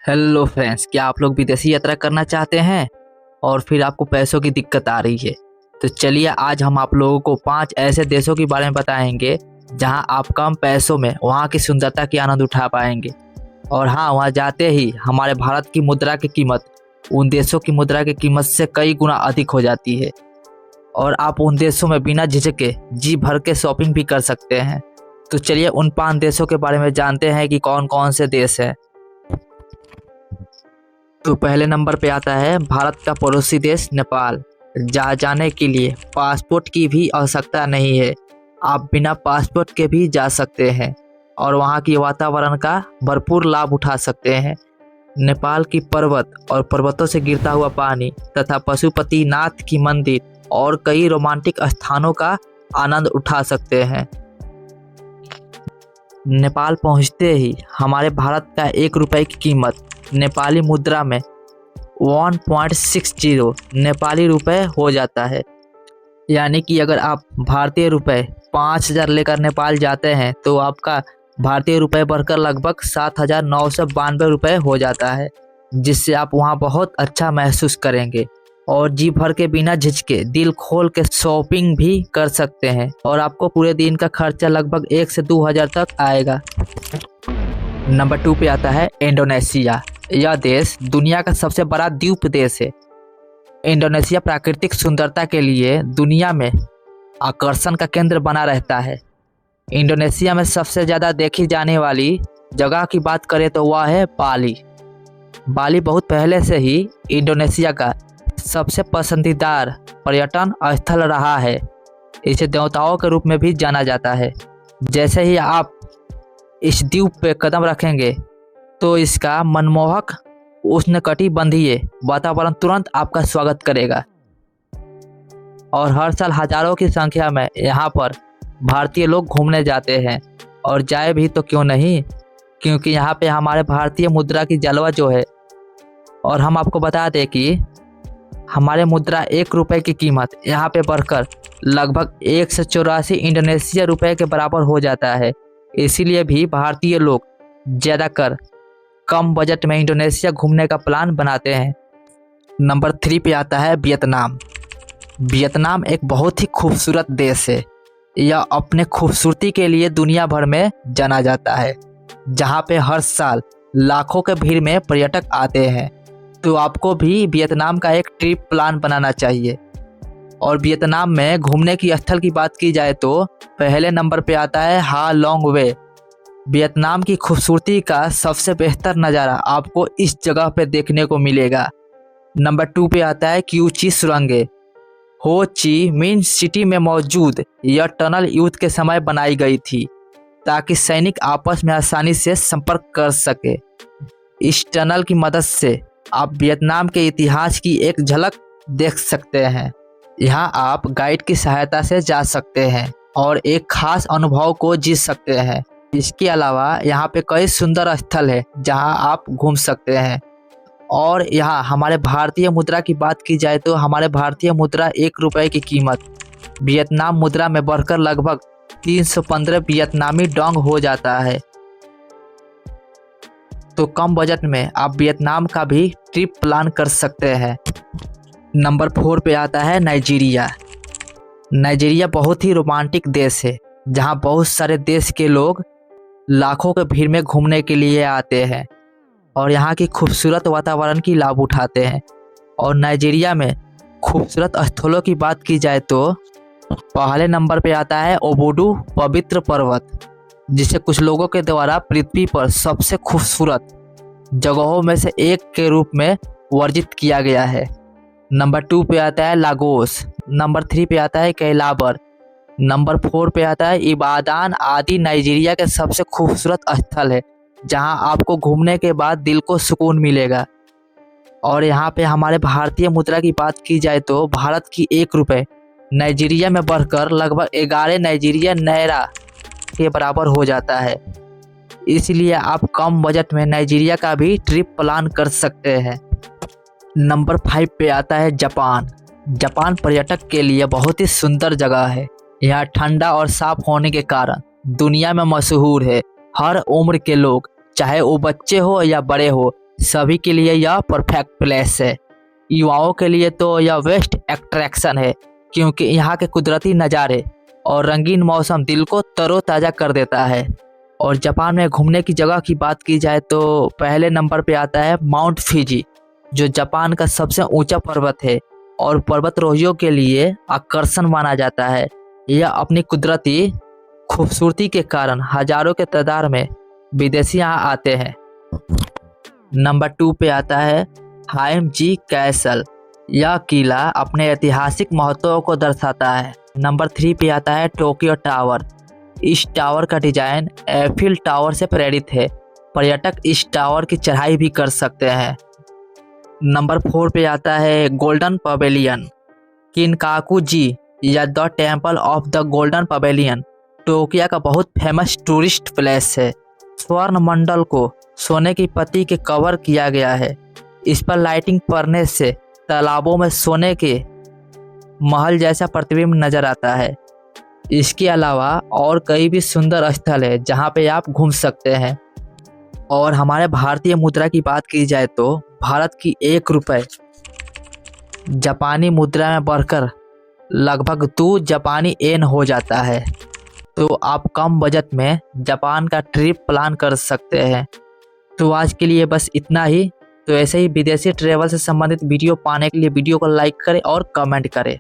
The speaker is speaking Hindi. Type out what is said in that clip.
हेलो फ्रेंड्स, क्या आप लोग विदेशी यात्रा करना चाहते हैं और फिर आपको पैसों की दिक्कत आ रही है? तो चलिए आज हम आप लोगों को 5 ऐसे देशों के बारे में बताएंगे जहां आप कम पैसों में वहां की सुंदरता की आनंद उठा पाएंगे। और हाँ, वहां जाते ही हमारे भारत की मुद्रा की कीमत उन देशों की मुद्रा की कीमत से कई गुना अधिक हो जाती है और आप उन देशों में बिना झिझके जी भर के शॉपिंग भी कर सकते हैं। तो चलिए उन 5 देशों के बारे में जानते हैं कि कौन कौन से देश हैं। तो पहले नंबर पे आता है भारत का पड़ोसी देश नेपाल। जहाँ जाने के लिए पासपोर्ट की भी आवश्यकता नहीं है, आप बिना पासपोर्ट के भी जा सकते हैं और वहाँ की वातावरण का भरपूर लाभ उठा सकते हैं। नेपाल की पर्वत और पर्वतों से गिरता हुआ पानी तथा पशुपतिनाथ की मंदिर और कई रोमांटिक स्थानों का आनंद उठा सकते हैं। नेपाल पहुँचते ही हमारे भारत का 1 रुपये की कीमत नेपाली मुद्रा में 1.60 नेपाली रुपए हो जाता है। यानी कि अगर आप भारतीय रुपए 5000 लेकर नेपाल जाते हैं तो आपका भारतीय रुपए बढ़कर लगभग 7992 रुपये हो जाता है, जिससे आप वहां बहुत अच्छा महसूस करेंगे और जी भर के बिना झिझके दिल खोल के शॉपिंग भी कर सकते हैं और आपको पूरे दिन का खर्चा लगभग 1 से 2000 तक आएगा। नंबर 2 पे आता है इंडोनेशिया। यह देश दुनिया का सबसे बड़ा द्वीप देश है। इंडोनेशिया प्राकृतिक सुंदरता के लिए दुनिया में आकर्षण का केंद्र बना रहता है। इंडोनेशिया में सबसे ज़्यादा देखी जाने वाली जगह की बात करें तो वह है बाली। बाली बहुत पहले से ही इंडोनेशिया का सबसे पसंदीदार पर्यटन स्थल रहा है। इसे देवताओं के रूप में भी जाना जाता है। जैसे ही आप इस द्वीप पे कदम रखेंगे तो इसका मनमोहक उष्णकटिबंधीय वातावरण तुरंत आपका स्वागत करेगा और हर साल हजारों की संख्या में यहाँ पर भारतीय लोग घूमने जाते हैं और जाए भी तो क्यों नहीं, क्योंकि यहाँ पे हमारे भारतीय मुद्रा की जलवा जो है। और हम आपको बता दें कि हमारे मुद्रा 1 रुपये की कीमत यहाँ पे बढ़कर लगभग 184 इंडोनेशिया रुपये के बराबर हो जाता है। इसीलिए भी भारतीय लोग ज़्यादातर कम बजट में इंडोनेशिया घूमने का प्लान बनाते हैं। नंबर 3 पे आता है वियतनाम। वियतनाम एक बहुत ही खूबसूरत देश है। यह अपने खूबसूरती के लिए दुनिया भर में जाना जाता है, जहाँ पे हर साल लाखों के भीड़ में पर्यटक आते हैं। तो आपको भी वियतनाम का एक ट्रिप प्लान बनाना चाहिए। और वियतनाम में घूमने की स्थल की बात की जाए तो पहले नंबर पे आता है हा लॉन्ग वे। वियतनाम की खूबसूरती का सबसे बेहतर नज़ारा आपको इस जगह पे देखने को मिलेगा। नंबर 2 पे आता है क्यूची सुरंगें। हो ची मिन सिटी में मौजूद यह टनल युद्ध के समय बनाई गई थी ताकि सैनिक आपस में आसानी से संपर्क कर सके। इस टनल की मदद से आप वियतनाम के इतिहास की एक झलक देख सकते हैं। यहाँ आप गाइड की सहायता से जा सकते हैं और एक खास अनुभव को जी सकते हैं। इसके अलावा यहाँ पे कई सुंदर स्थल है जहाँ आप घूम सकते हैं। और यहाँ हमारे भारतीय मुद्रा की बात की जाए तो हमारे भारतीय मुद्रा 1 रुपये की कीमत वियतनाम मुद्रा में बढ़कर लगभग 315 वियतनामी डोंग हो जाता है। तो कम बजट में आप वियतनाम का भी ट्रिप प्लान कर सकते हैं। नंबर 4 पे आता है नाइजीरिया। नाइजीरिया बहुत ही रोमांटिक देश है, जहाँ बहुत सारे देश के लोग लाखों के भीड़ में घूमने के लिए आते हैं और यहाँ की खूबसूरत वातावरण की लाभ उठाते हैं। और नाइजीरिया में खूबसूरत स्थलों की बात की जाए तो पहले नंबर पे आता है ओबुडू पवित्र पर्वत, जिसे कुछ लोगों के द्वारा पृथ्वी पर सबसे खूबसूरत जगहों में से एक के रूप में वर्जित किया गया है। नंबर 2 पे आता है लागोस। नंबर 3 पे आता है कैलाबर। नंबर 4 पे आता है इबादान आदि नाइजीरिया के सबसे खूबसूरत स्थल है, जहां आपको घूमने के बाद दिल को सुकून मिलेगा। और यहाँ पे हमारे भारतीय मुद्रा की बात की जाए तो भारत की 1 रुपये नाइजीरिया में बढ़कर लगभग 11 नाइजीरिया नायरा के बराबर हो जाता है। इसलिए आप कम बजट में नाइजीरिया का भी ट्रिप प्लान कर सकते हैं। नंबर 5 पे आता है जापान। जापान पर्यटक के लिए बहुत ही सुंदर जगह है। यहाँ ठंडा और साफ होने के कारण दुनिया में मशहूर है। हर उम्र के लोग, चाहे वो बच्चे हो या बड़े हो, सभी के लिए यह परफेक्ट प्लेस है। युवाओं के लिए तो यह बेस्ट अट्रैक्शन है, क्योंकि यहाँ के कुदरती नज़ारे और रंगीन मौसम दिल को तरोताज़ा कर देता है। और जापान में घूमने की जगह की बात की जाए तो पहले नंबर पे आता है माउंट फिजी, जो जापान का सबसे ऊंचा पर्वत है और पर्वतारोहियों के लिए आकर्षण माना जाता है। यह अपनी कुदरती खूबसूरती के कारण हजारों के तादाद में विदेशी यहाँ आते हैं। नंबर 2 पे आता है हाइम जी कैसल। यह किला अपने ऐतिहासिक महत्व को दर्शाता है। नंबर 3 पे आता है टोक्यो टावर। इस टावर का डिजाइन एफिल टावर से प्रेरित है। पर्यटक इस टावर की चढ़ाई भी कर सकते हैं। नंबर 4 पे आता है गोल्डन पवेलियन। किनकाकू जी या the temple of the golden pavilion Tokyo का बहुत फेमस टूरिस्ट प्लेस है। स्वर्ण मंडल को सोने की पत्ती के कवर किया गया है। इस पर लाइटिंग पड़ने से तालाबों में सोने के महल जैसा प्रतिबिंब नजर आता है। इसके अलावा और कई भी सुंदर स्थल है जहां पे आप घूम सकते हैं। और हमारे भारतीय मुद्रा की बात की जाए तो भारत की 1 रुपए जापानी मुद्रा में बढ़कर लगभग 2 जापानी येन हो जाता है। तो आप कम बजट में जापान का ट्रिप प्लान कर सकते हैं। तो आज के लिए बस इतना ही। तो ऐसे ही विदेशी ट्रैवल से संबंधित वीडियो पाने के लिए वीडियो को लाइक करें और कमेंट करें।